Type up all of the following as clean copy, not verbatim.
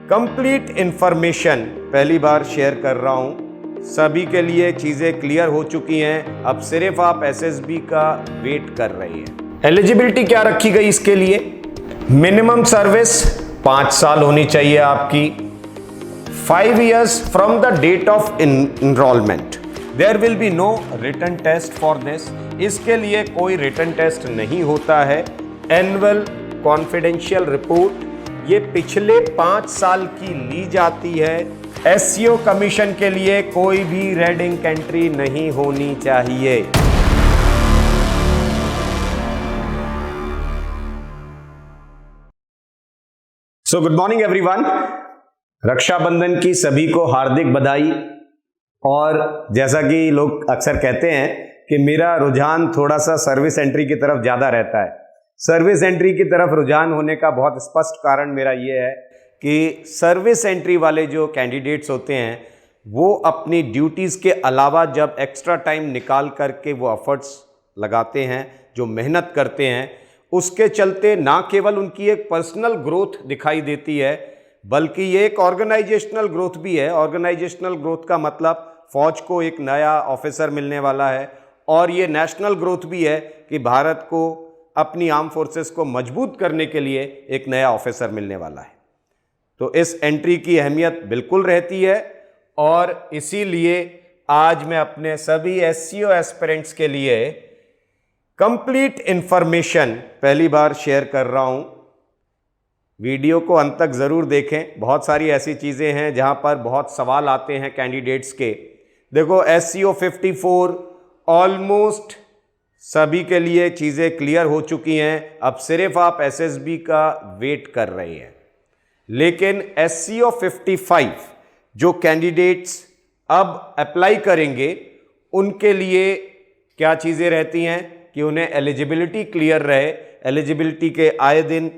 Complete information पहली बार share कर रहा हूं। सभी के लिए चीजें क्लियर हो चुकी हैं। अब सिर्फ आप एसएसबी का वेट कर रहे हैं। एलिजिबिलिटी क्या रखी गई इसके लिए? मिनिमम सर्विस 5 साल होनी चाहिए आपकी। 5 years from the date of enrolment. There will be no written test for this. इसके लिए कोई रिटन टेस्ट नहीं होता है। एनुअल कॉन्फिडेंशियल रिपोर्ट ये पिछले 5 साल की ली जाती है। एससीओ कमीशन के लिए कोई भी रेड इंक एंट्री नहीं होनी चाहिए। So good morning everyone. Rakshabandhan की सभी को हार्दिक बधाई। और जैसा कि लोग अक्सर कहते हैं कि मेरा रुझान थोड़ा सा सर्विस एंट्री की तरफ ज्यादा रहता है। सर्विस एंट्री की तरफ रुझान होने का बहुत स्पष्ट कारण मेरा ये है कि सर्विस एंट्री वाले जो कैंडिडेट्स होते हैं वो अपनी ड्यूटीज़ के अलावा जब एक्स्ट्रा टाइम निकाल करके वो एफर्ट्स लगाते हैं, जो मेहनत करते हैं, उसके चलते ना केवल उनकी एक पर्सनल ग्रोथ दिखाई देती है बल्कि ये एक ऑर्गेनाइजेशनल ग्रोथ भी है। ऑर्गेनाइजेशनल ग्रोथ का मतलब फौज को एक नया ऑफिसर मिलने वाला है और ये नेशनल ग्रोथ भी है कि भारत को अपनी आर्म फोर्सेस को मजबूत करने के लिए एक नया ऑफिसर मिलने वाला है। तो इस एंट्री की अहमियत बिल्कुल रहती है और इसीलिए आज मैं अपने सभी एससीओ एस्पिरेंट्स के लिए कंप्लीट इंफॉर्मेशन पहली बार शेयर कर रहा हूं। वीडियो को अंत तक ज़रूर देखें। बहुत सारी ऐसी चीज़ें हैं जहां पर बहुत सवाल आते हैं कैंडिडेट्स के। देखो एससीओ 54 ऑलमोस्ट सभी के लिए चीज़ें क्लियर हो चुकी हैं। अब सिर्फ आप एसएसबी का वेट कर रहे हैं। लेकिन एससीओ 55 जो कैंडिडेट्स अब अप्लाई करेंगे उनके लिए क्या चीज़ें रहती हैं कि उन्हें एलिजिबिलिटी क्लियर रहे। एलिजिबिलिटी के आए दिन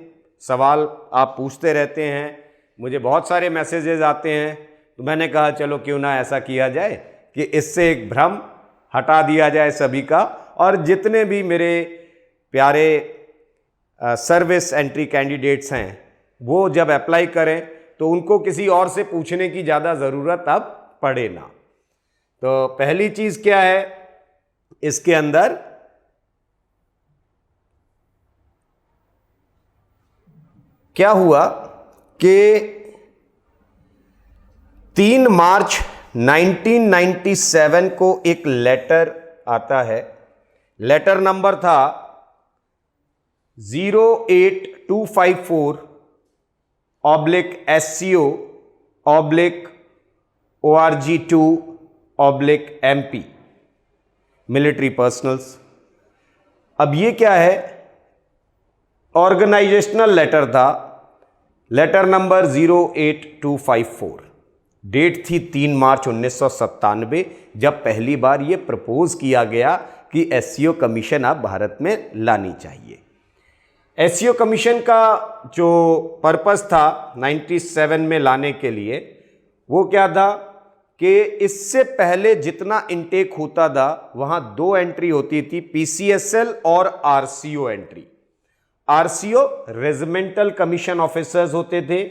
सवाल आप पूछते रहते हैं, मुझे बहुत सारे मैसेजेस आते हैं। तो मैंने कहा चलो क्यों ना ऐसा किया जाए कि इससे एक भ्रम हटा दिया जाए सभी का, और जितने भी मेरे प्यारे सर्विस एंट्री कैंडिडेट्स हैं वो जब अप्लाई करें तो उनको किसी और से पूछने की ज़्यादा ज़रूरत अब पड़े ना। तो पहली चीज़ क्या है इसके अंदर, क्या हुआ कि 3 मार्च 1997 को एक लेटर आता है। लेटर नंबर था 08254/SCO/ORG2/MP मिलिट्री पर्सनल्स। अब ये क्या है? ऑर्गेनाइजेशनल लेटर था। Letter number 08254। डेट थी 3 मार्च 1997 जब पहली बार ये प्रपोज किया गया कि एससीओ कमीशन अब भारत में लानी चाहिए। एससीओ कमीशन का जो पर्पस था 97 में लाने के लिए वो क्या था कि इससे पहले जितना इनटेक होता था वहां 2 एंट्री होती थी, पीसीएसएल और RCO entry. RCO regimental commission officers होते थे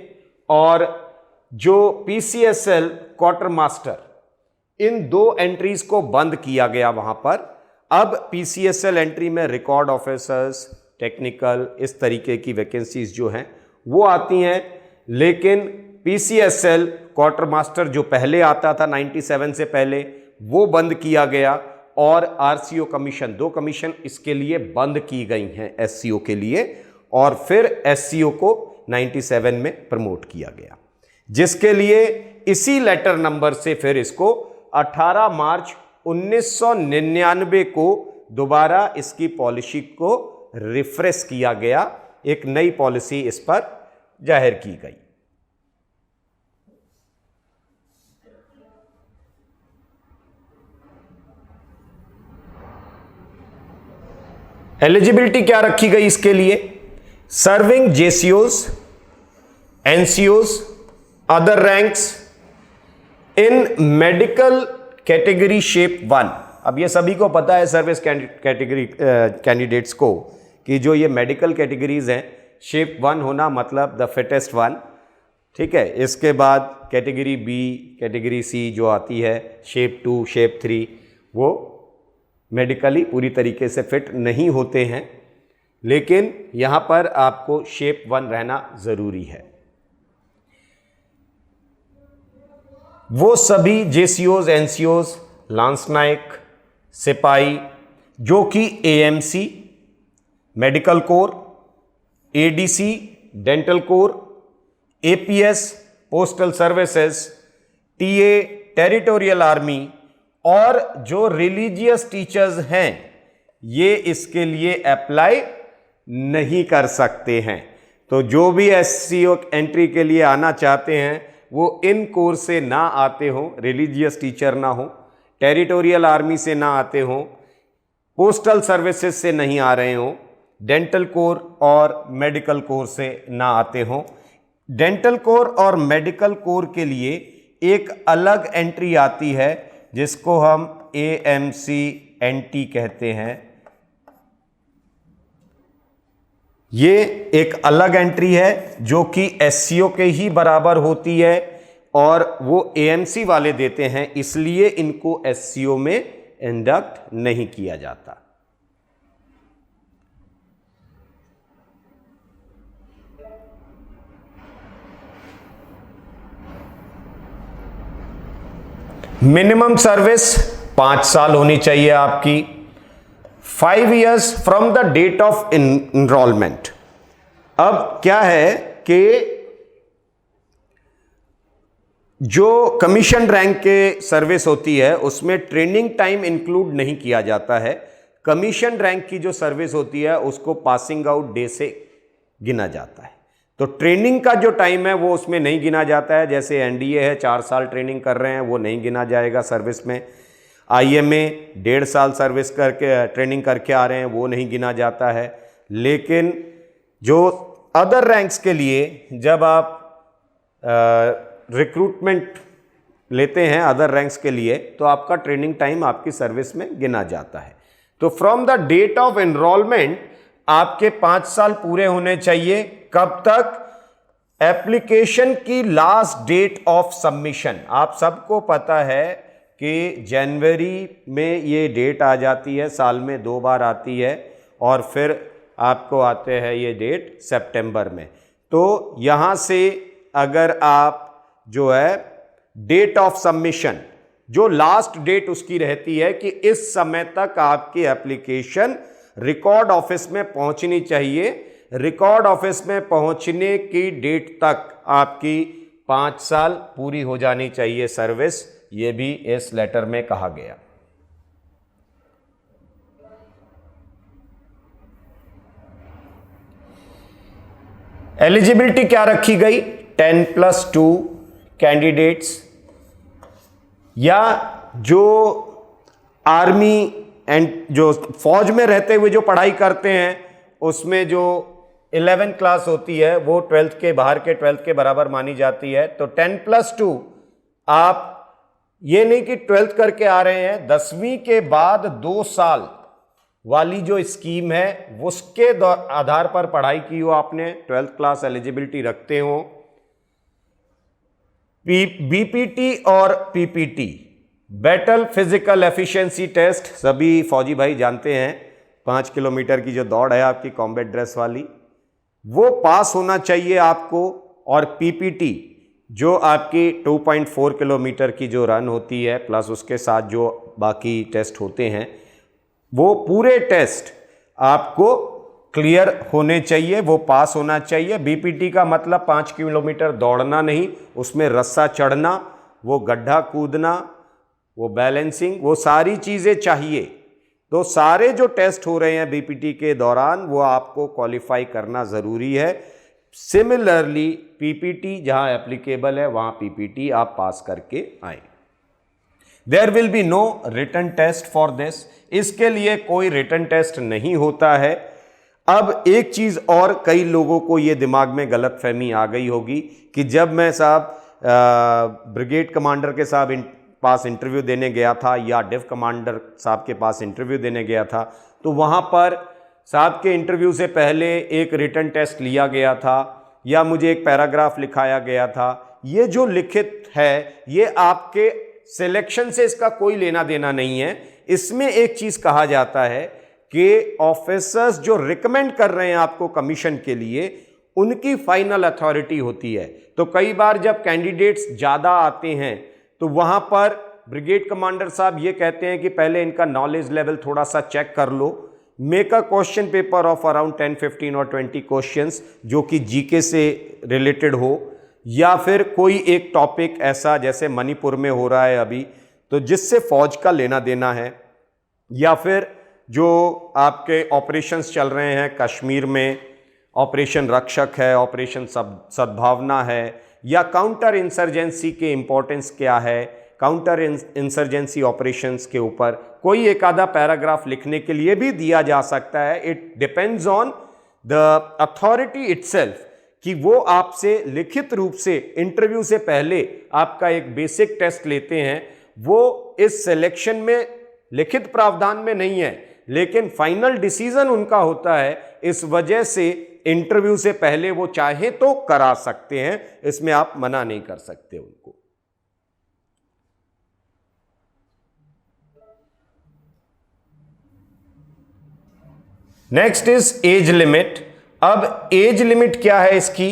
और जो पीसीएसएल क्वार्टर मास्टर। इन 2 एंट्रीज को बंद किया गया वहां पर। अब पीसीएसएल एंट्री में रिकॉर्ड ऑफिसर्स, टेक्निकल, इस तरीके की वैकेंसीज जो हैं वो आती हैं। लेकिन पीसीएसएल क्वार्टर मास्टर जो पहले आता था 97 से पहले वो बंद किया गया और आरसीओ कमीशन, 2 कमीशन इसके लिए बंद की गई हैं एससीओ के लिए। और फिर एससीओ को 97 में प्रमोट किया गया, जिसके लिए इसी लेटर नंबर से फिर इसको 18 मार्च 1999 को दोबारा इसकी पॉलिसी को रिफ्रेश किया गया। एक नई पॉलिसी इस पर जाहिर की गई। एलिजिबिलिटी क्या रखी गई इसके लिए? सर्विंग जेसीओज, NCOs, other ranks in medical category shape 1। अब ये सभी को पता है सर्विस कैटेगरी कैंडिडेट्स को कि जो ये मेडिकल कैटेगरीज हैं शेप 1 होना मतलब द फिटेस्ट वन। ठीक है। इसके बाद कैटेगरी बी, कैटेगरी सी जो आती है, शेप 2, शेप 3, वो मेडिकली पूरी तरीके से फिट नहीं होते हैं, लेकिन यहाँ पर आपको शेप 1 रहना ज़रूरी है। वो सभी जेसीओज, एनसीओज, लांस नायक, सिपाही जो कि AMC, medical corps, ADC, dental core, APS, postal services, TA, territorial army और जो रिलीजियस टीचर्स हैं, ये इसके लिए अप्लाई नहीं कर सकते हैं। तो जो भी एससीओ एंट्री के लिए आना चाहते हैं वो इन कोर्स से ना आते हो, रिलीजियस टीचर ना हो, टेरिटोरियल आर्मी से ना आते हो, पोस्टल सर्विसेज से नहीं आ रहे हो, डेंटल कोर और मेडिकल कोर से ना आते हो। डेंटल कोर और मेडिकल कोर के लिए एक अलग एंट्री आती है जिसको हम AMC-NT कहते हैं। ये एक अलग एंट्री है जो कि SCO के ही बराबर होती है और वो AMC वाले देते हैं, इसलिए इनको SCO में इंडक्ट नहीं किया जाता। मिनिमम सर्विस 5 साल होनी चाहिए आपकी, 5 years from the date of enrolment. अब क्या है कि जो कमीशन रैंक के सर्विस होती है उसमें ट्रेनिंग टाइम इंक्लूड नहीं किया जाता है। कमीशन रैंक की जो सर्विस होती है उसको पासिंग आउट डे से गिना जाता है। तो ट्रेनिंग का जो टाइम है वो उसमें नहीं गिना जाता है। जैसे एनडीए है, 4 साल ट्रेनिंग कर रहे हैं, वो नहीं गिना जाएगा सर्विस में। आईएमए 1.5 साल सर्विस करके ट्रेनिंग करके आ रहे हैं, वो नहीं गिना जाता है। लेकिन जो अदर रैंक्स के लिए जब आप रिक्रूटमेंट लेते हैं अदर रैंक्स के लिए, तो आपका ट्रेनिंग टाइम आपकी सर्विस में गिना जाता है। तो from the date of enrolment आपके 5 साल पूरे होने चाहिए। कब तक? एप्लीकेशन की लास्ट डेट ऑफ सबमिशन। आप सबको पता है कि जनवरी में ये डेट आ जाती है, साल में 2 बार आती है, और फिर आपको आते हैं ये डेट सितंबर में। तो यहाँ से अगर आप जो है डेट ऑफ सबमिशन, जो लास्ट डेट उसकी रहती है कि इस समय तक आपकी एप्लीकेशन रिकॉर्ड ऑफिस में पहुंचनी चाहिए। रिकॉर्ड ऑफिस में पहुंचने की डेट तक आपकी 5 साल पूरी हो जानी चाहिए सर्विस, ये भी इस लेटर में कहा गया। एलिजिबिलिटी क्या रखी गई? 10+2 कैंडिडेट्स, या जो आर्मी एंड जो फौज में रहते हुए जो पढ़ाई करते हैं उसमें जो 11th क्लास होती है वो 12th के बाहर के 12th के बराबर मानी जाती है। तो 10+2, आप ये नहीं कि 12th करके आ रहे हैं, 10वीं के बाद 2 साल वाली जो स्कीम है उसके आधार पर पढ़ाई की हो आपने, 12th क्लास एलिजिबिलिटी रखते हो। बीपीटी और PPT, battle physical efficiency test, सभी फौजी भाई जानते हैं, 5 किलोमीटर की जो दौड़ है आपकी कॉम्बैट ड्रेस वाली, वो पास होना चाहिए आपको। और पीपीटी जो आपकी 2.4 किलोमीटर की जो रन होती है प्लस उसके साथ जो बाकी टेस्ट होते हैं, वो पूरे टेस्ट आपको क्लियर होने चाहिए, वो पास होना चाहिए। बीपीटी का मतलब 5 किलोमीटर दौड़ना नहीं, उसमें रस्सा चढ़ना, वो गड्ढा कूदना, वो बैलेंसिंग, वो सारी चीज़ें चाहिए। तो सारे जो टेस्ट हो रहे हैं बीपीटी के दौरान वो आपको क्वालिफाई करना ज़रूरी है। सिमिलरली पीपीटी जहां एप्लीकेबल है वहां पीपीटी आप पास करके आए। There will be no written test for this, इसके लिए कोई रिटन टेस्ट नहीं होता है। अब एक चीज़ और, कई लोगों को ये दिमाग में गलतफहमी आ गई होगी कि जब मैं साहब ब्रिगेड कमांडर के साहब पास इंटरव्यू देने गया था या डिव कमांडर साहब के पास इंटरव्यू देने गया था, तो वहाँ पर साहब के इंटरव्यू से पहले एक रिटन टेस्ट लिया गया था, या मुझे एक पैराग्राफ लिखाया गया था, ये जो लिखित है ये आपके सिलेक्शन से इसका कोई लेना देना नहीं है। इसमें एक चीज कहा जाता है कि ऑफिसर्स जो रिकमेंड कर रहे हैं आपको कमीशन के लिए, उनकी फाइनल अथॉरिटी होती है। तो कई बार जब कैंडिडेट्स ज्यादा आते हैं तो वहां पर ब्रिगेड कमांडर साहब ये कहते हैं कि पहले इनका नॉलेज लेवल थोड़ा सा चेक कर लो, make a question paper of around 10, 15 और 20 क्वेश्चंस जो कि जीके से रिलेटेड हो, या फिर कोई एक टॉपिक ऐसा जैसे मणिपुर में हो रहा है अभी, तो जिससे फौज का लेना देना है, या फिर जो आपके ऑपरेशंस चल रहे हैं कश्मीर में, ऑपरेशन रक्षक है, ऑपरेशन सद्भावना है, या काउंटर इंसर्जेंसी के इंपॉर्टेंस क्या है, काउंटर इंसर्जेंसी ऑपरेशंस के ऊपर कोई एक आधा पैराग्राफ लिखने के लिए भी दिया जा सकता है। It depends on the authority itself कि वो आपसे लिखित रूप से इंटरव्यू से पहले आपका एक बेसिक टेस्ट लेते हैं। वो इस सिलेक्शन में लिखित प्रावधान में नहीं है, लेकिन फाइनल डिसीजन उनका होता है। इस वजह से इंटरव्यू से पहले वो चाहे तो करा सकते हैं, इसमें आप मना नहीं कर सकते उनको। Next is age limit. अब एज लिमिट क्या है इसकी?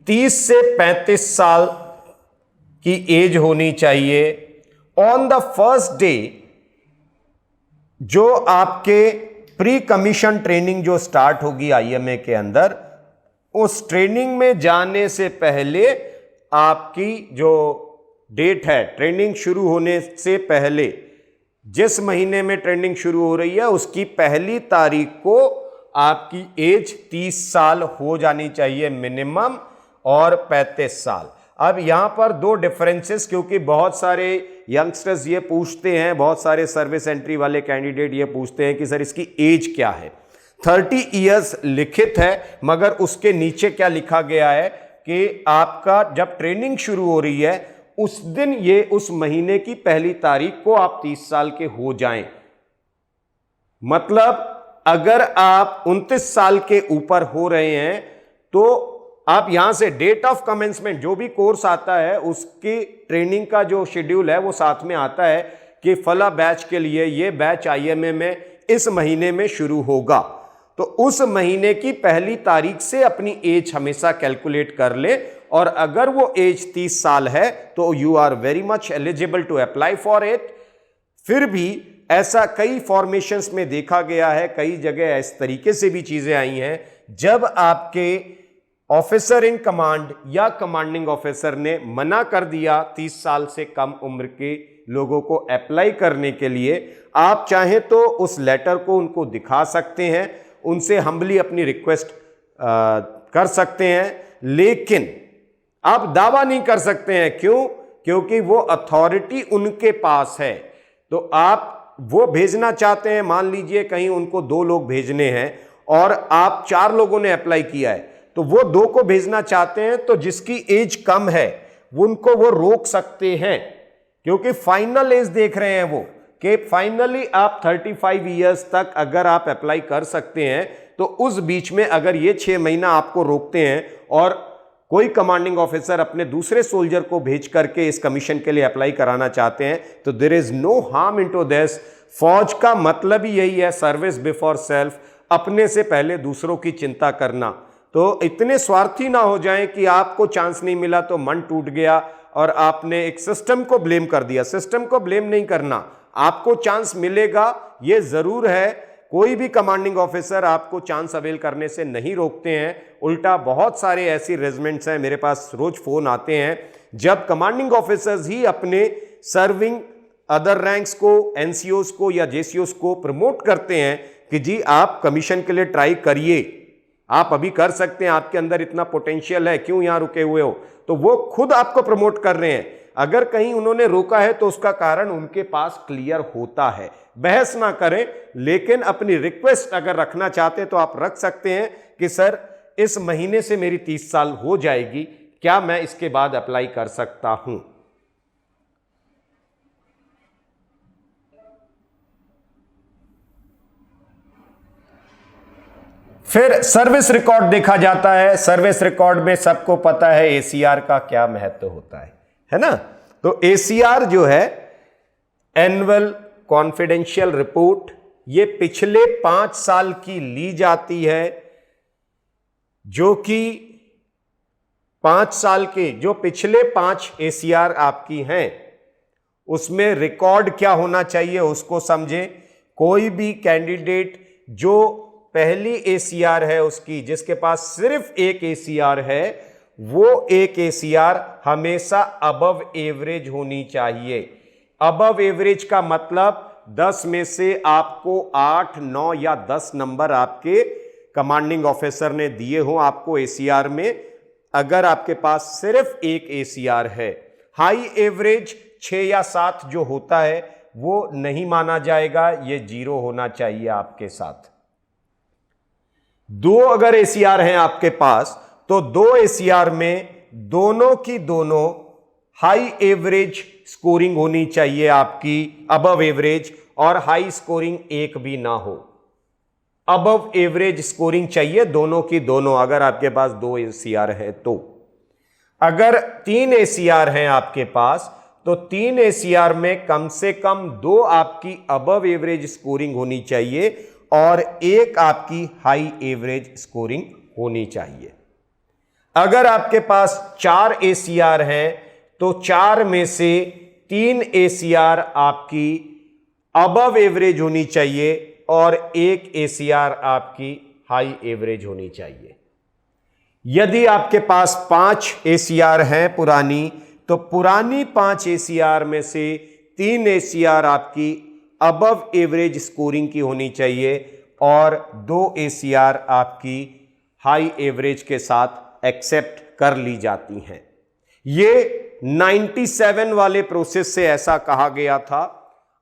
30 से 35 साल की एज होनी चाहिए ऑन द फर्स्ट डे जो आपके प्री कमीशन ट्रेनिंग जो स्टार्ट होगी आईएमए के अंदर। उस ट्रेनिंग में जाने से पहले आपकी जो डेट है ट्रेनिंग शुरू होने से पहले, जिस महीने में ट्रेनिंग शुरू हो रही है उसकी पहली तारीख को आपकी एज 30 साल हो जानी चाहिए मिनिमम, और 35 साल। अब यहां पर दो डिफरेंसेस, क्योंकि बहुत सारे यंगस्टर्स ये पूछते हैं, बहुत सारे सर्विस एंट्री वाले कैंडिडेट ये पूछते हैं कि सर इसकी एज क्या है। 30 इयर्स लिखित है, मगर उसके नीचे क्या लिखा गया है कि आपका जब ट्रेनिंग शुरू हो रही है उस दिन, ये उस महीने की पहली तारीख को आप 30 साल के हो जाएं। मतलब अगर आप 29 साल के ऊपर हो रहे हैं तो आप यहां से डेट ऑफ कमेंसमेंट, जो भी कोर्स आता है उसकी ट्रेनिंग का जो शेड्यूल है वो साथ में आता है कि फला बैच के लिए ये बैच आईएमए में इस महीने में शुरू होगा। तो उस महीने की पहली तारीख से अपनी एज हमेशा कैलकुलेट कर ले, और अगर वो एज 30 साल है तो you are very much eligible to apply for it. फिर भी ऐसा कई फॉर्मेशंस में देखा गया है, कई जगह इस तरीके से भी चीजें आई हैं, जब आपके ऑफिसर इन कमांड या कमांडिंग ऑफिसर ने मना कर दिया 30 साल से कम उम्र के लोगों को अप्लाई करने के लिए, आप चाहें तो उस लेटर को उनको दिखा सकते हैं, उनसे हम्बली अपनी रिक्वेस्ट कर सकते हैं, लेकिन आप दावा नहीं कर सकते हैं। क्यों? क्योंकि वो अथॉरिटी उनके पास है। तो आप वो भेजना चाहते हैं, मान लीजिए कहीं उनको 2 लोग भेजने हैं और आप 4 लोगों ने अप्लाई किया है, तो वो 2 को भेजना चाहते हैं, तो जिसकी एज कम है उनको वो रोक सकते हैं, क्योंकि फाइनल एज देख रहे हैं वो, कि फाइनली आप 35 इयर्स तक अगर आप अप्लाई कर सकते हैं, तो उस बीच में अगर ये 6 महीना आपको रोकते हैं और कोई कमांडिंग ऑफिसर अपने दूसरे सोल्जर को भेज करके इस कमीशन के लिए अप्लाई कराना चाहते हैं, तो there is no harm into this. फौज का मतलब ही यही है, सर्विस बिफोर सेल्फ, अपने से पहले दूसरों की चिंता करना। तो इतने स्वार्थी ना हो जाएं कि आपको चांस नहीं मिला तो मन टूट गया और आपने एक सिस्टम को ब्लेम कर दिया। सिस्टम को ब्लेम नहीं करना, आपको चांस मिलेगा, ये जरूर है। कोई भी कमांडिंग ऑफिसर आपको चांस अवेल करने से नहीं रोकते हैं। उल्टा बहुत सारे ऐसी रेजिमेंट्स हैं, मेरे पास रोज फोन आते हैं, जब कमांडिंग ऑफिसर्स ही अपने सर्विंग अदर रैंक्स को, एनसीओस को या जेसीओस को प्रमोट करते हैं कि जी आप कमीशन के लिए ट्राई करिए, आप अभी कर सकते हैं, आपके अंदर इतना पोटेंशियल है, क्यों यहां रुके हुए हो। तो वो खुद आपको प्रमोट कर रहे हैं। अगर कहीं उन्होंने रोका है तो उसका कारण उनके पास क्लियर होता है। बहस ना करें, लेकिन अपनी रिक्वेस्ट अगर रखना चाहते तो आप रख सकते हैं कि सर इस महीने से मेरी 30 साल हो जाएगी, क्या मैं इसके बाद अप्लाई कर सकता हूं। फिर सर्विस रिकॉर्ड देखा जाता है। सर्विस रिकॉर्ड में सबको पता है एसीआर का क्या महत्व होता है ना। तो एसीआर जो है, एनुअल कॉन्फिडेंशियल रिपोर्ट, ये पिछले 5 साल की ली जाती है, जो कि 5 साल के जो पिछले 5 एसीआर आपकी हैं उसमें रिकॉर्ड क्या होना चाहिए उसको समझें। कोई भी कैंडिडेट जो पहली एसीआर है उसकी, जिसके पास सिर्फ एक एसीआर है, वो एक एसीआर हमेशा अबव एवरेज होनी चाहिए। अबव एवरेज का मतलब 10 में से आपको 8, 9 या 10 नंबर आपके कमांडिंग ऑफिसर ने दिए हो आपको एसीआर में, अगर आपके पास सिर्फ एक एसीआर है। हाई एवरेज 6 या 7 जो होता है वो नहीं माना जाएगा, ये 0 होना चाहिए आपके साथ। 2 अगर एसीआर हैं आपके पास तो 2 एसीआर में दोनों की दोनों हाई एवरेज स्कोरिंग होनी चाहिए आपकी, अबव एवरेज, और हाई स्कोरिंग एक भी ना हो। अबव एवरेज स्कोरिंग चाहिए दोनों की दोनों, अगर आपके पास 2 एसीआर है तो। अगर 3 एसीआर हैं आपके पास तो 3 एसीआर में कम से कम 2 आपकी अबव एवरेज स्कोरिंग होनी चाहिए और एक आपकी हाई एवरेज स्कोरिंग होनी चाहिए। अगर आपके पास 4 एसीआर हैं तो 4 में से 3 एसीआर आपकी अबव एवरेज होनी चाहिए और एक एसीआर आपकी हाई एवरेज होनी चाहिए। यदि आपके पास 5 एसीआर हैं पुरानी, तो पुरानी 5 एसीआर में से 3 एसीआर आपकी अबव एवरेज स्कोरिंग की होनी चाहिए और 2 एसीआर आपकी हाई एवरेज के साथ एक्सेप्ट कर ली जाती हैं। ये 97 वाले प्रोसेस से ऐसा कहा गया था।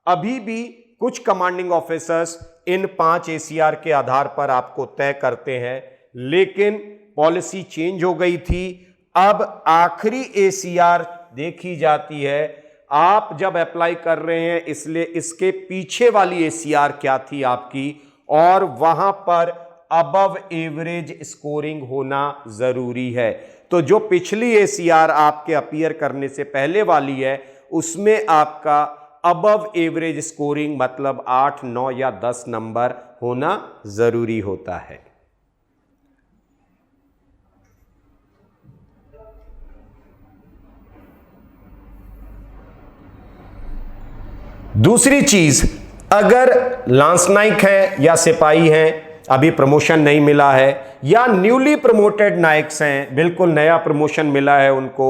अभी भी कुछ कमांडिंग ऑफिसर्स इन 5 एसीआर के आधार पर आपको तय करते हैं, लेकिन पॉलिसी चेंज हो गई थी। अब आखिरी एसीआर देखी जाती है आप जब अप्लाई कर रहे हैं, इसलिए इसके पीछे वाली एसीआर क्या थी आपकी, और वहां पर अबव एवरेज स्कोरिंग होना जरूरी है। तो जो पिछली एसीआर आपके अपीयर करने से पहले वाली है उसमें आपका अबव एवरेज स्कोरिंग मतलब 8, 9 या 10 नंबर होना जरूरी होता है। दूसरी चीज, अगर लांस नाइक है या सिपाही हैं, अभी प्रमोशन नहीं मिला है, या न्यूली प्रमोटेड नाइक्स हैं, बिल्कुल नया प्रमोशन मिला है उनको,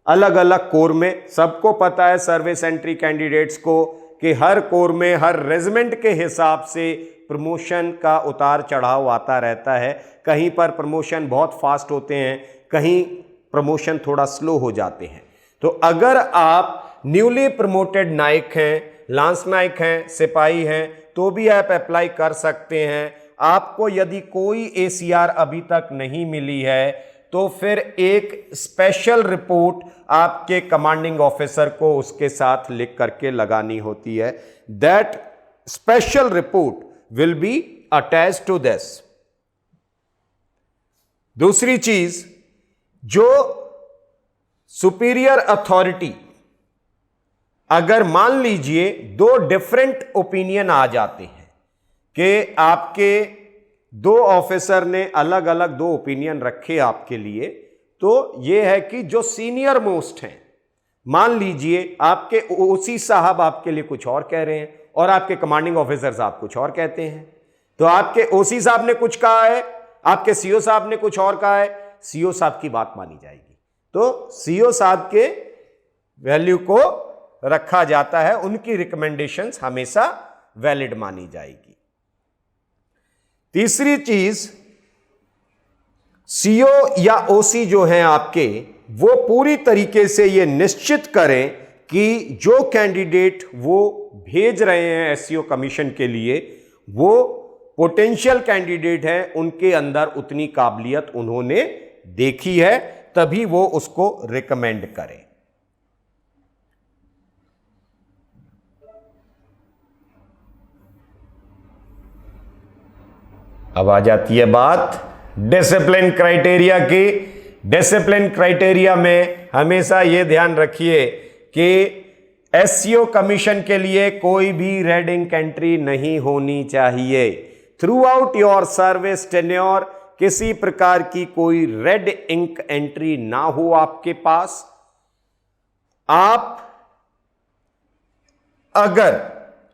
अलग अलग कोर में। सबको पता है सर्विस एंट्री कैंडिडेट्स को कि हर कोर में हर रेजिमेंट के हिसाब से प्रमोशन का उतार चढ़ाव आता रहता है। कहीं पर प्रमोशन बहुत फास्ट होते हैं, कहीं प्रमोशन थोड़ा स्लो हो जाते हैं। तो अगर आप न्यूली प्रमोटेड नाइक हैं, लांस नाइक हैं, सिपाही हैं, तो भी आप अप्लाई कर सकते हैं। आपको यदि कोई एसीआर अभी तक नहीं मिली है तो फिर एक स्पेशल रिपोर्ट आपके कमांडिंग ऑफिसर को उसके साथ लिख करके लगानी होती है। That special report will be attached to this. दूसरी चीज, जो सुपीरियर अथॉरिटी, अगर मान लीजिए 2 डिफरेंट ओपिनियन आ जाते हैं कि आपके 2 ऑफिसर ने अलग अलग 2 ओपिनियन रखे आपके लिए, तो यह है कि जो सीनियर मोस्ट हैं, मान लीजिए आपके ओसी साहब आपके लिए कुछ और कह रहे हैं और आपके कमांडिंग ऑफिसर साहब कुछ और कहते हैं। तो आपके ओसी साहब ने कुछ कहा है, आपके सीओ साहब ने कुछ और कहा है, सीओ साहब की बात मानी जाएगी। तो सीओ साहब के वैल्यू को रखा जाता है, उनकी रिकमेंडेशंस हमेशा वैलिड मानी जाएगी। तीसरी चीज, सीओ या ओसी जो हैं आपके, वो पूरी तरीके से ये निश्चित करें कि जो कैंडिडेट वो भेज रहे हैं एससीओ कमीशन के लिए, वो पोटेंशियल कैंडिडेट है, उनके अंदर उतनी काबिलियत उन्होंने देखी है, तभी वो उसको रिकमेंड करें। अब आ जाती है बात डिसिप्लिन क्राइटेरिया की। डिसिप्लिन क्राइटेरिया में हमेशा यह ध्यान रखिए कि एससीओ कमीशन के लिए कोई भी रेड इंक एंट्री नहीं होनी चाहिए। Through out your service tenure किसी प्रकार की कोई रेड इंक एंट्री ना हो आपके पास। आप अगर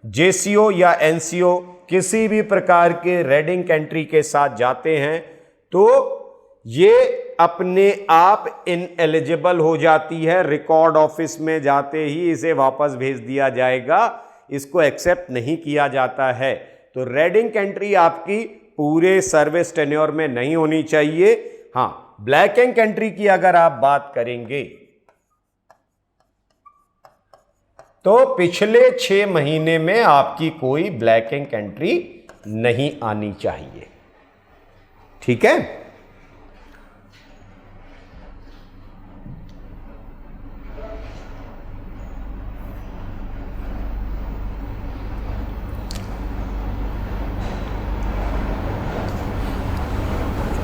जेसीओ या एनसीओ किसी भी प्रकार के रेड इंक एंट्री के साथ जाते हैं तो ये अपने आप इनएलिजिबल हो जाती है। रिकॉर्ड ऑफिस में जाते ही इसे वापस भेज दिया जाएगा, इसको एक्सेप्ट नहीं किया जाता है। तो रेड इंक एंट्री आपकी पूरे सर्विस टेन्योर में नहीं होनी चाहिए। हां, ब्लैक इंक एंट्री की अगर आप बात करेंगे तो पिछले 6 महीने में आपकी कोई ब्लैक इंक एंट्री नहीं आनी चाहिए। ठीक है।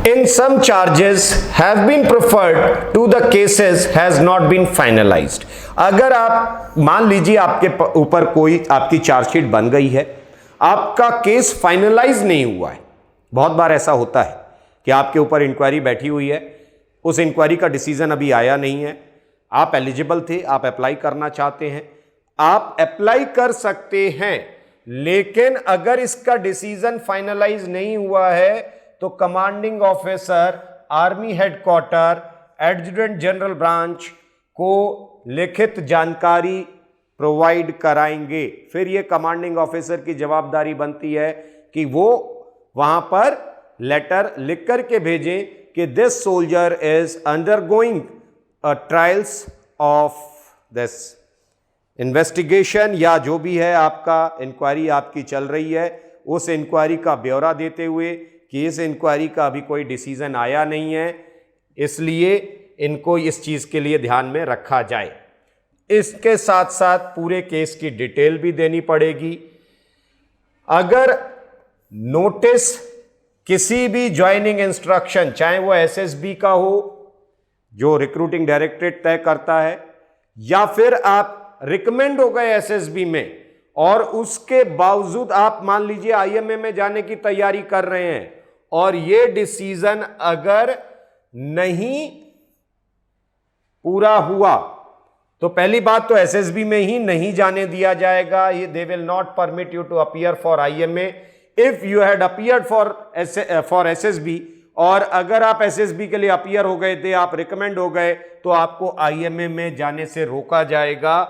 In some charges have been preferred to the cases has not been finalized। अगर आप मान लीजिए आपके ऊपर कोई आपकी चार्जशीट बन गई है, आपका केस फाइनलाइज नहीं हुआ है। बहुत बार ऐसा होता है कि आपके ऊपर इंक्वायरी बैठी हुई है, उस इंक्वायरी का डिसीजन अभी आया नहीं है, आप एलिजिबल थे, आप अप्लाई करना चाहते हैं, आप अप्लाई कर सकते हैं, लेकिन अगर इसका डिसीजन फाइनलाइज नहीं हुआ है तो commanding officer army headquarter adjutant general branch को लिखित जानकारी प्रोवाइड कराएंगे। फिर ये कमांडिंग ऑफिसर की जवाबदारी बनती है कि वो वहां पर लेटर लिख करके भेजें कि this soldier is undergoing trials of this investigation, या जो भी है आपका इंक्वायरी आपकी चल रही है, उस इंक्वायरी का ब्यौरा देते हुए कि इस इंक्वायरी का अभी कोई डिसीजन आया नहीं है, इसलिए इनको इस चीज के लिए ध्यान में रखा जाए। इसके साथ साथ पूरे केस की डिटेल भी देनी पड़ेगी। अगर नोटिस किसी भी ज्वाइनिंग इंस्ट्रक्शन, चाहे वो एसएसबी का हो जो रिक्रूटिंग डायरेक्टरेट तय करता है, या फिर आप रिकमेंड हो गए एसएसबी में और उसके बावजूद आप मान लीजिए आईएमए में जाने की तैयारी कर रहे हैं और ये डिसीजन अगर नहीं पूरा हुआ तो पहली बात तो एसएसबी में ही नहीं जाने दिया जाएगा। ये they will not permit you to appear for IMA if you had appeared for SSB, और अगर आप एसएसबी के लिए अपीयर हो गए थे, आप रिकमेंड हो गए, तो आपको आईएमए में जाने से रोका जाएगा,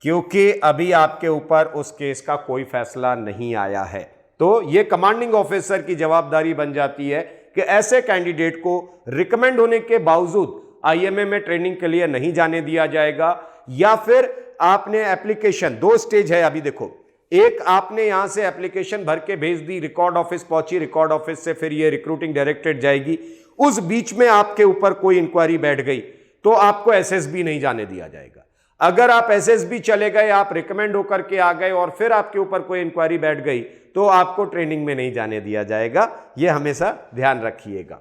क्योंकि अभी आपके ऊपर उस केस का कोई फैसला नहीं आया है। तो यह कमांडिंग ऑफिसर की जवाबदारी बन जाती है कि ऐसे कैंडिडेट को रिकमेंड होने के बावजूद आईएमए में ट्रेनिंग के लिए नहीं जाने दिया जाएगा। या फिर आपने एप्लीकेशन, 2 स्टेज है अभी देखो, एक आपने यहां से एप्लीकेशन भर के भेज दी, रिकॉर्ड ऑफिस पहुंची, रिकॉर्ड ऑफिस से फिर ये रिक्रूटिंग डायरेक्टरेट जाएगी, उस बीच में आपके ऊपर कोई इंक्वायरी बैठ गई तो आपको एसएसबी नहीं जाने दिया जाएगा। अगर आप एसएसबी चले गए, आप रिकमेंड होकर के आ गए और फिर आपके ऊपर कोई इंक्वायरी बैठ गई तो आपको ट्रेनिंग में नहीं जाने दिया जाएगा। यह हमेशा ध्यान रखिएगा।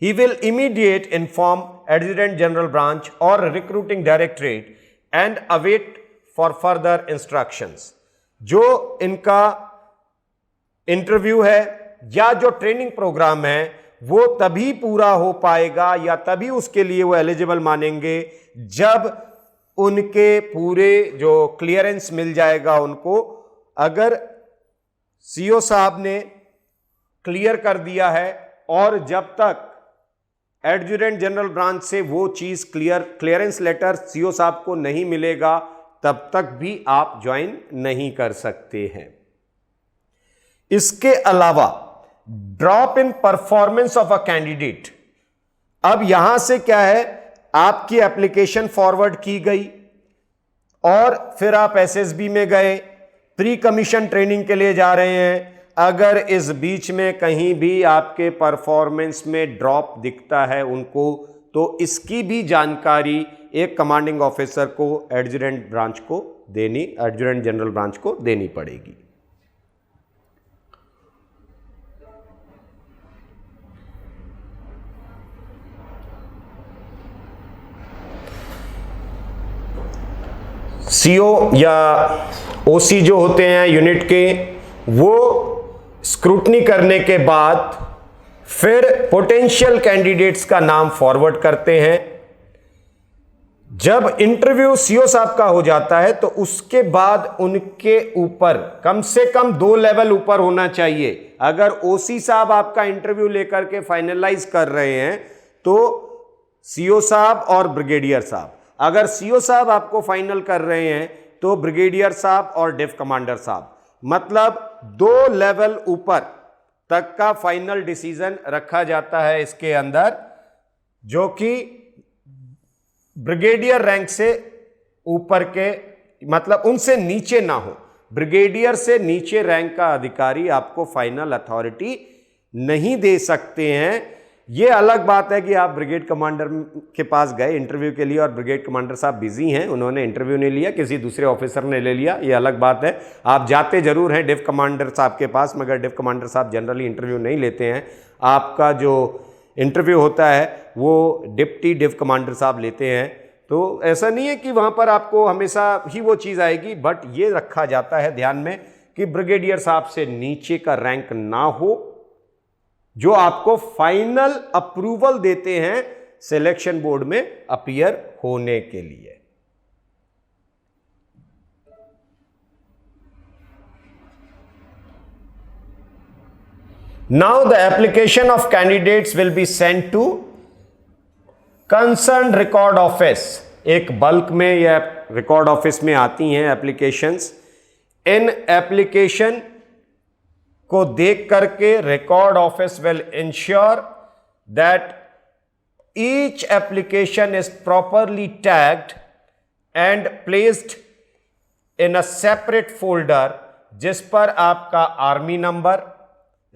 He will immediate inform Adjutant General Branch or Recruiting Directorate and await for further instructions। जो इनका इंटरव्यू है या जो ट्रेनिंग प्रोग्राम है वो तभी पूरा हो पाएगा या तभी उसके लिए वो एलिजिबल मानेंगे जब उनके पूरे जो क्लियरेंस मिल जाएगा उनको। अगर सीओ साहब ने क्लियर कर दिया है और जब तक एडजुटेंट जनरल ब्रांच से वो चीज क्लियरेंस लेटर सीओ साहब को नहीं मिलेगा, तब तक भी आप ज्वाइन नहीं कर सकते हैं। इसके अलावा drop in performance of a candidate, अब यहां से क्या है, आपकी एप्लीकेशन फॉरवर्ड की गई और फिर आप एसएसबी में गए, प्री कमीशन ट्रेनिंग के लिए जा रहे हैं। अगर इस बीच में कहीं भी आपके परफॉर्मेंस में ड्रॉप दिखता है उनको, तो इसकी भी जानकारी एक कमांडिंग ऑफिसर को एडजुटेंट जनरल ब्रांच को देनी पड़ेगी। सीओ या ओसी जो होते हैं यूनिट के, वो स्क्रूटनी करने के बाद फिर पोटेंशियल कैंडिडेट्स का नाम फॉरवर्ड करते हैं। जब इंटरव्यू सीओ साहब का हो जाता है तो उसके बाद उनके ऊपर कम से कम 2 लेवल ऊपर होना चाहिए। अगर ओसी साहब आपका इंटरव्यू लेकर के फाइनलाइज कर रहे हैं तो सीओ साहब और ब्रिगेडियर साहब, अगर सीओ साहब आपको फाइनल कर रहे हैं तो ब्रिगेडियर साहब और डिव कमांडर साहब, मतलब 2 लेवल ऊपर तक का फाइनल डिसीजन रखा जाता है इसके अंदर, जो कि ब्रिगेडियर रैंक से ऊपर के, मतलब उनसे नीचे ना हो। ब्रिगेडियर से नीचे रैंक का अधिकारी आपको फाइनल अथॉरिटी नहीं दे सकते हैं। यह अलग बात है कि आप ब्रिगेड कमांडर के पास गए इंटरव्यू के लिए और ब्रिगेड कमांडर साहब बिजी हैं, उन्होंने इंटरव्यू नहीं लिया, किसी दूसरे ऑफिसर ने ले लिया, यह अलग बात है। आप जाते जरूर हैं डिव कमांडर साहब के पास, मगर डिव कमांडर साहब जनरली इंटरव्यू नहीं लेते हैं। आपका जो इंटरव्यू होता है वो डिप्टी डिव कमांडर साहब लेते हैं। तो ऐसा नहीं है कि वहाँ पर आपको हमेशा ही वो चीज़ आएगी, बट ये रखा जाता है ध्यान में कि ब्रिगेडियर साहब से नीचे का रैंक ना हो, जो आपको फाइनल अप्रूवल देते हैं सिलेक्शन बोर्ड में अपीयर होने के लिए। Now the application of candidates will be sent to concerned record office। एक बल्क में या रिकॉर्ड ऑफिस में आती हैं एप्लीकेशंस। इन एप्लीकेशन को देख करके record office will ensure that each application is properly tagged and placed in a separate folder, जिस पर आपका आर्मी नंबर,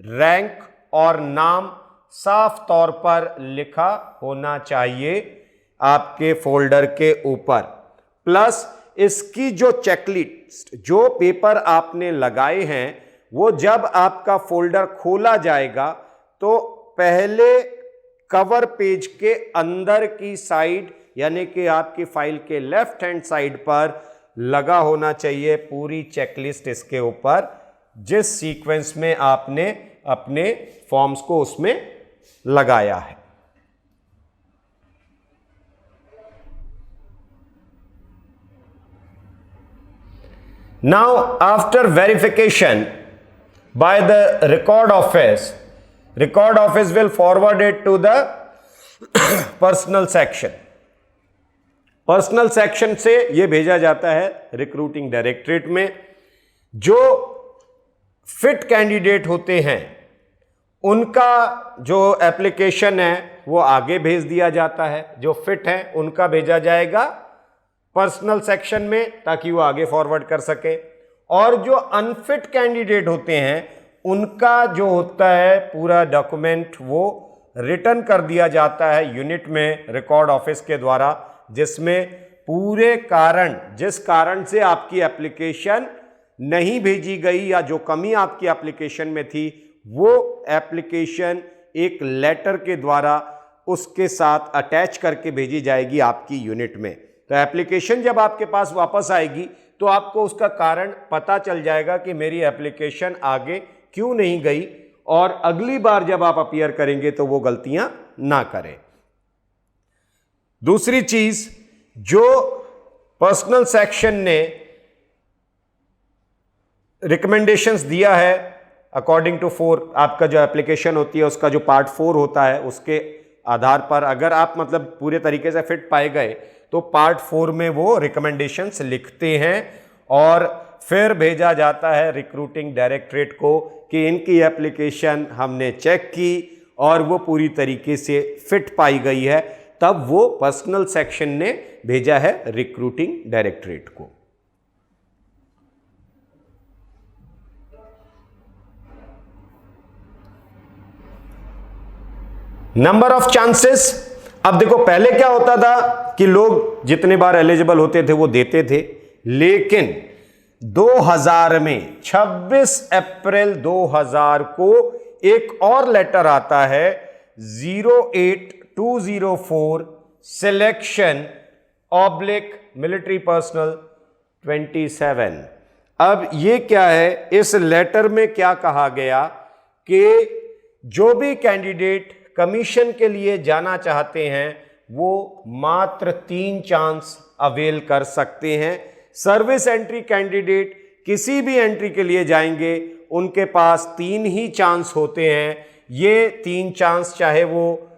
रैंक और नाम साफ तौर पर लिखा होना चाहिए आपके फोल्डर के ऊपर। प्लस इसकी जो चेकलिस्ट, जो पेपर आपने लगाए हैं, वो जब आपका फोल्डर खोला जाएगा तो पहले कवर पेज के अंदर की साइड, यानी कि आपकी फाइल के लेफ्ट हैंड साइड पर लगा होना चाहिए पूरी चेकलिस्ट इसके ऊपर, जिस सीक्वेंस में आपने अपने फॉर्म्स को उसमें लगाया है। Now after verification by the record office will forward it to the personal section। Personal section से यह भेजा जाता है रिक्रूटिंग डायरेक्टरेट में। जो फिट कैंडिडेट होते हैं उनका जो एप्लीकेशन है वो आगे भेज दिया जाता है, जो फिट है उनका भेजा जाएगा पर्सनल सेक्शन में ताकि वो आगे फॉरवर्ड कर सके। और जो अनफिट कैंडिडेट होते हैं उनका जो होता है पूरा डॉक्यूमेंट वो रिटर्न कर दिया जाता है यूनिट में रिकॉर्ड ऑफिस के द्वारा, जिसमें पूरे कारण, जिस कारण से आपकी एप्लीकेशन नहीं भेजी गई या जो कमी आपकी एप्लीकेशन में थी, वो एप्लीकेशन एक लेटर के द्वारा उसके साथ अटैच करके भेजी जाएगी आपकी यूनिट में। तो एप्लीकेशन जब आपके पास वापस आएगी तो आपको उसका कारण पता चल जाएगा कि मेरी एप्लीकेशन आगे क्यों नहीं गई, और अगली बार जब आप अपीयर करेंगे तो वो गलतियां ना करें। दूसरी चीज, जो पर्सनल सेक्शन ने रिकमेंडेशंस दिया है अकॉर्डिंग टू 4, आपका जो एप्लीकेशन होती है उसका जो पार्ट 4 होता है, उसके आधार पर अगर आप मतलब पूरे तरीके से फिट पाए गए तो पार्ट 4 में वो रिकमेंडेशंस लिखते हैं और फिर भेजा जाता है रिक्रूटिंग डायरेक्टरेट को कि इनकी एप्लीकेशन हमने चेक की और वो पूरी तरीके से फिट पाई गई है। तब वो पर्सनल सेक्शन ने भेजा है रिक्रूटिंग डायरेक्टरेट को। Number of chances. अब देखो, पहले क्या होता था कि लोग जितने बार एलिजिबल होते थे वो देते थे, लेकिन 2000 में 26 अप्रैल 2000 को एक और लेटर आता है 08204 सिलेक्शन ऑब्लिक मिलिट्री पर्सनल 27। अब ये क्या है, इस लेटर में क्या कहा गया कि जो भी कैंडिडेट कमीशन के लिए जाना चाहते हैं वो मात्र 3 चांस अवेल कर सकते हैं। सर्विस एंट्री कैंडिडेट किसी भी एंट्री के लिए जाएंगे उनके पास 3 ही चांस होते हैं। ये 3 चांस चाहे वो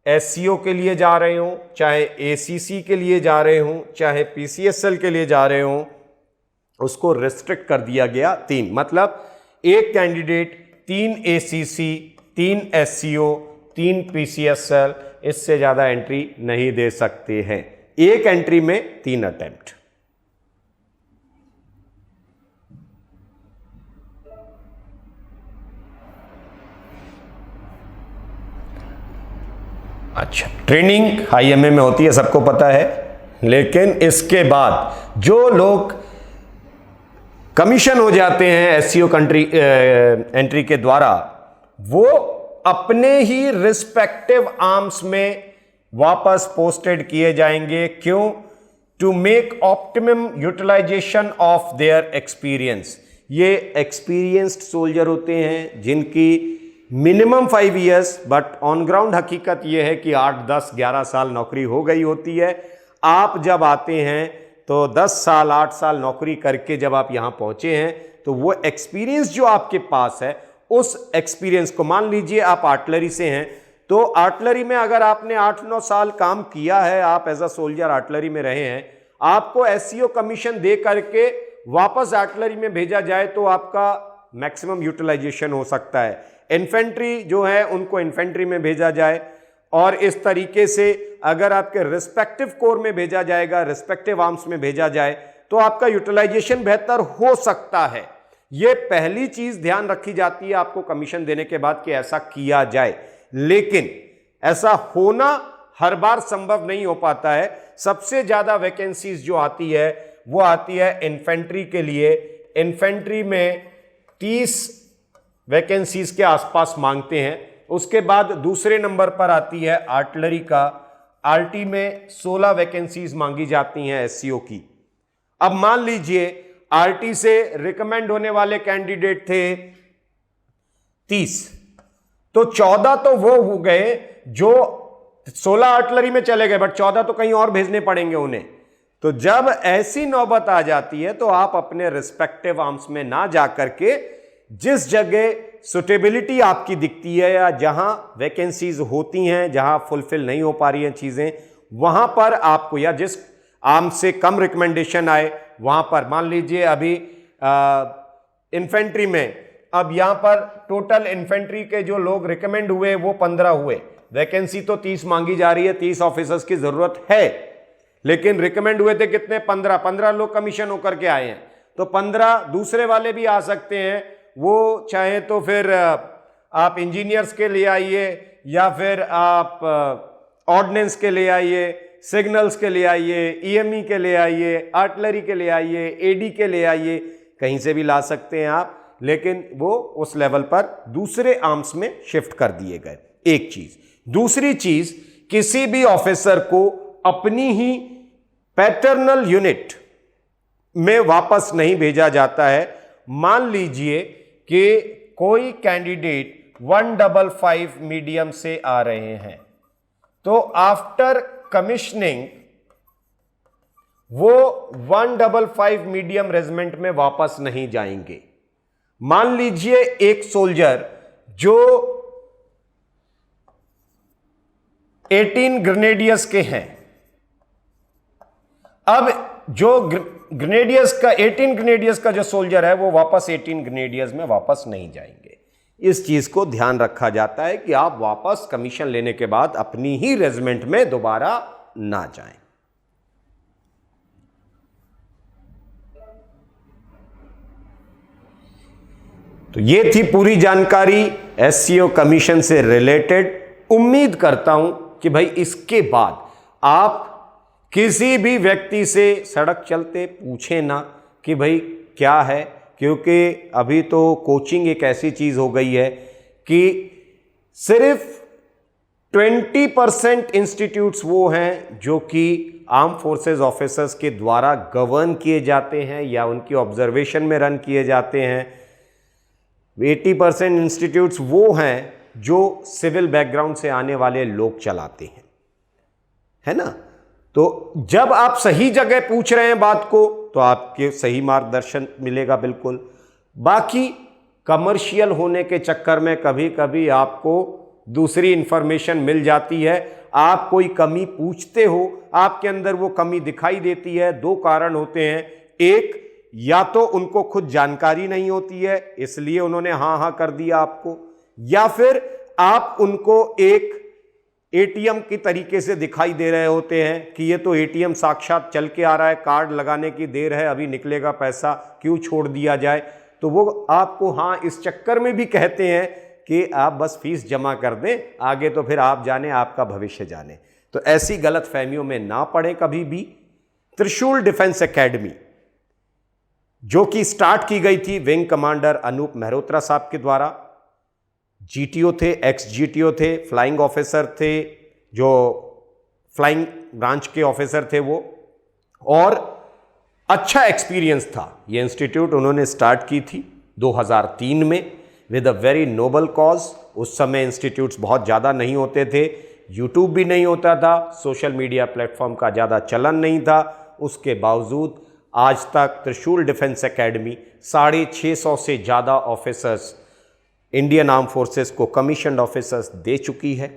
एससीओ के लिए जा रहे हों, चाहे एसीसी के लिए जा रहे हों, चाहे पीसीएसएल के लिए जा रहे हों, उसको रिस्ट्रिक्ट कर दिया गया 3। मतलब एक कैंडिडेट 3 एसीसी, 3 एससीओ, 3 पीसीएसएल, इससे ज्यादा एंट्री नहीं दे सकते हैं। एक एंट्री में 3 अटेम्प्ट। अच्छा, ट्रेनिंग आईएमए में होती है, सबको पता है, लेकिन इसके बाद जो लोग कमीशन हो जाते हैं एससीओ एंट्री के द्वारा, वो अपने ही रिस्पेक्टिव आर्म्स में वापस पोस्टेड किए जाएंगे। क्यों? To make optimum utilisation of their experience. ये एक्सपीरियंस्ड सोल्जर होते हैं जिनकी minimum 5 years, but on ground हकीकत यह है कि 8, 10, 11 साल नौकरी हो गई होती है। आप जब आते हैं तो 10 साल, 8 साल नौकरी करके जब आप यहां पहुंचे हैं तो वो एक्सपीरियंस जो आपके पास है, उस एक्सपीरियंस को, मान लीजिए आप आर्टिलरी से हैं, तो आर्टिलरी में अगर आपने 8-9 साल काम किया है, आप एज अ सोल्जर आर्टिलरी में रहे हैं, आपको एससीओ कमीशन दे करके वापस आर्टिलरी में भेजा जाए तो आपका मैक्सिमम यूटिलाइजेशन हो सकता है। इन्फेंट्री जो है उनको इन्फेंट्री में भेजा जाए, और इस तरीके से अगर आपके रिस्पेक्टिव कोर में भेजा जाएगा, रिस्पेक्टिव आर्म्स में भेजा जाए, तो आपका यूटिलाइजेशन बेहतर हो सकता है। यह पहली चीज ध्यान रखी जाती है आपको कमीशन देने के बाद कि ऐसा किया जाए, लेकिन ऐसा होना हर बार संभव नहीं हो पाता है। सबसे ज्यादा वैकेंसीज जो आती है वो आती है इन्फेंट्री के लिए। इन्फेंट्री में 30 वैकेंसीज के आसपास मांगते हैं। उसके बाद दूसरे नंबर पर आती है आर्टिलरी का। आरटी में 16 वैकेंसीज मांगी जाती हैं एससीओ की। अब मान लीजिए आरटी से रिकमेंड होने वाले कैंडिडेट थे 30, तो 14 तो वो हो गए जो 16 आर्टिलरी में चले गए, बट 14 तो कहीं और भेजने पड़ेंगे उन्हें। तो जब ऐसी नौबत आ जाती है तो आप अपने रिस्पेक्टिव आर्म्स में ना जाकर के जिस जगह सुटेबिलिटी आपकी दिखती है या जहां वैकेंसीज होती हैं, जहां फुलफिल नहीं हो पा रही हैं चीजें, वहां पर आपको, या जिस आर्म से कम रिकमेंडेशन आए वहां पर, मान लीजिए अभी इन्फेंट्री में, अब यहां पर टोटल इन्फेंट्री के जो लोग रिकमेंड हुए वो 15 हुए। वैकेंसी तो 30 मांगी जा रही है, 30 ऑफिसर्स की जरूरत है, लेकिन रिकमेंड हुए थे कितने? 15 लोग कमीशन होकर के आए हैं। तो 15 दूसरे वाले भी आ सकते हैं, वो चाहे तो फिर आप इंजीनियर्स के लिए आइए, या फिर आप ऑर्डिनेंस के लिए आइए, सिग्नल्स के लिए आइए, ईएमई के लिए आइए, आर्टिलरी के लिए आइए, एडी के लिए आइए, कहीं से भी ला सकते हैं आप, लेकिन वो उस लेवल पर दूसरे आर्म्स में शिफ्ट कर दिए गए। एक चीज। दूसरी चीज, किसी भी ऑफिसर को अपनी ही पैटर्नल यूनिट में वापस नहीं भेजा जाता है। मान लीजिए कि कोई कैंडिडेट 155 मीडियम से आ रहे हैं, तो आफ्टर कमिश्निंग वो 155 मीडियम रेजिमेंट में वापस नहीं जाएंगे। मान लीजिए एक सोल्जर जो 18 ग्रेनेडियर्स के हैं, अब जो ग्रेनेडियर्स का 18 ग्रेनेडियर्स का जो सोल्जर है वो वापस 18 ग्रेनेडियर्स में वापस नहीं जाएंगे। इस चीज को ध्यान रखा जाता है कि आप वापस कमीशन लेने के बाद अपनी ही रेजिमेंट में दोबारा ना जाएं। तो ये थी पूरी जानकारी एससीओ कमीशन से रिलेटेड। उम्मीद करता हूं कि भाई इसके बाद आप किसी भी व्यक्ति से सड़क चलते पूछें ना कि भाई क्या है, क्योंकि अभी तो कोचिंग एक ऐसी चीज हो गई है कि सिर्फ 20% इंस्टीट्यूट्स वो हैं जो कि आर्म फोर्सेस ऑफिसर्स के द्वारा गवर्न किए जाते हैं या उनकी ऑब्जर्वेशन में रन किए जाते हैं। 80% इंस्टीट्यूट्स वो हैं जो सिविल बैकग्राउंड से आने वाले लोग चलाते हैं, है ना। तो जब आप सही जगह पूछ रहे हैं बात को तो आपके सही मार्गदर्शन मिलेगा बिल्कुल। बाकी कमर्शियल होने के चक्कर में कभी कभी आपको दूसरी इंफॉर्मेशन मिल जाती है, आप कोई कमी पूछते हो, आपके अंदर वो कमी दिखाई देती है। दो कारण होते हैं, एक या तो उनको खुद जानकारी नहीं होती है इसलिए उन्होंने हां हां कर दिया आपको, या फिर आप उनको एक एटीएम की तरीके से दिखाई दे रहे होते हैं कि ये तो एटीएम साक्षात चल के आ रहा है, कार्ड लगाने की देर है, अभी निकलेगा पैसा, क्यों छोड़ दिया जाए। तो वो आपको हां इस चक्कर में भी कहते हैं कि आप बस फीस जमा कर दें, आगे तो फिर आप जाने, आपका भविष्य जाने। तो ऐसी गलत फहमियों में ना पड़े कभी भी। त्रिशूल डिफेंस एकेडमी जो कि स्टार्ट की गई थी विंग कमांडर अनूप मेहरोत्रा साहब के द्वारा, जीटीओ थे, एक्स जीटीओ थे, फ्लाइंग ऑफिसर थे, जो फ्लाइंग ब्रांच के ऑफिसर थे वो, और अच्छा एक्सपीरियंस था। ये इंस्टीट्यूट उन्होंने स्टार्ट की थी 2003 में with a very noble cause. उस समय इंस्टीट्यूट्स बहुत ज़्यादा नहीं होते थे, यूट्यूब भी नहीं होता था, सोशल मीडिया प्लेटफॉर्म का ज़्यादा चलन नहीं था। उसके बावजूद आज तक त्रिशूल डिफेंस एकेडमी 650 से ज़्यादा ऑफिसर्स इंडियन आर्म फोर्सेस को कमीशन्ड ऑफिसर्स दे चुकी है।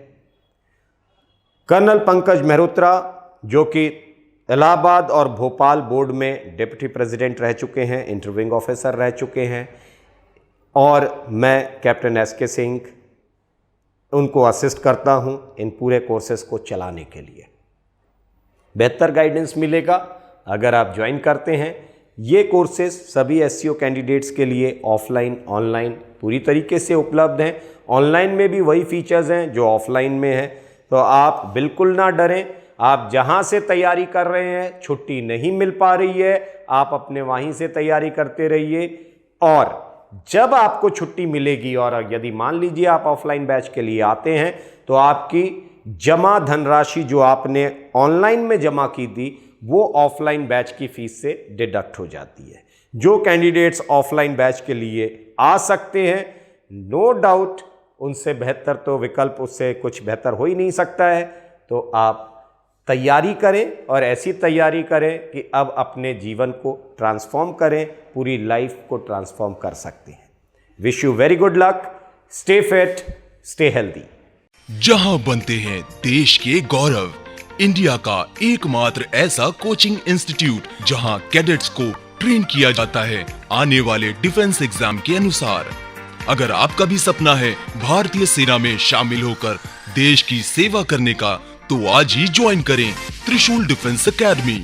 कर्नल पंकज मेहरोत्रा जो कि इलाहाबाद और भोपाल बोर्ड में डिप्टी प्रेसिडेंट रह चुके हैं, इंटरविंग ऑफिसर रह चुके हैं, और मैं कैप्टन एसके सिंह उनको असिस्ट करता हूं इन पूरे कोर्सेज को चलाने के लिए। बेहतर गाइडेंस मिलेगा अगर आप ज्वाइन करते हैं। ये कोर्सेज सभी एससीओ कैंडिडेट्स के लिए ऑफलाइन ऑनलाइन पूरी तरीके से उपलब्ध हैं। ऑनलाइन में भी वही फीचर्स हैं जो ऑफलाइन में हैं, तो आप बिल्कुल ना डरें। आप जहां से तैयारी कर रहे हैं, छुट्टी नहीं मिल पा रही है, आप अपने वहीं से तैयारी करते रहिए, और जब आपको छुट्टी मिलेगी और यदि मान लीजिए आप ऑफलाइन बैच के लिए आते हैं तो आपकी जमा धनराशि जो आपने ऑनलाइन में जमा की थी वो ऑफलाइन बैच की फीस से डिडक्ट हो जाती है। जो कैंडिडेट्स ऑफलाइन बैच के लिए आ सकते हैं, नो डाउट उनसे बेहतर तो विकल्प उससे कुछ बेहतर हो ही नहीं सकता है। तो आप तैयारी करें और ऐसी तैयारी करें कि अब अपने जीवन को ट्रांसफॉर्म करें, पूरी लाइफ को ट्रांसफॉर्म कर सकते हैं। Wish you very good luck, stay fit, stay healthy. जहां बनते हैं देश के गौरव, इंडिया का एकमात्र ऐसा कोचिंग इंस्टीट्यूट जहां कैडेट्स को ट्रेन किया जाता है आने वाले डिफेंस एग्जाम के अनुसार। अगर आपका भी सपना है भारतीय सेना में शामिल होकर देश की सेवा करने का, तो आज ही ज्वाइन करें त्रिशूल डिफेंस एकेडमी।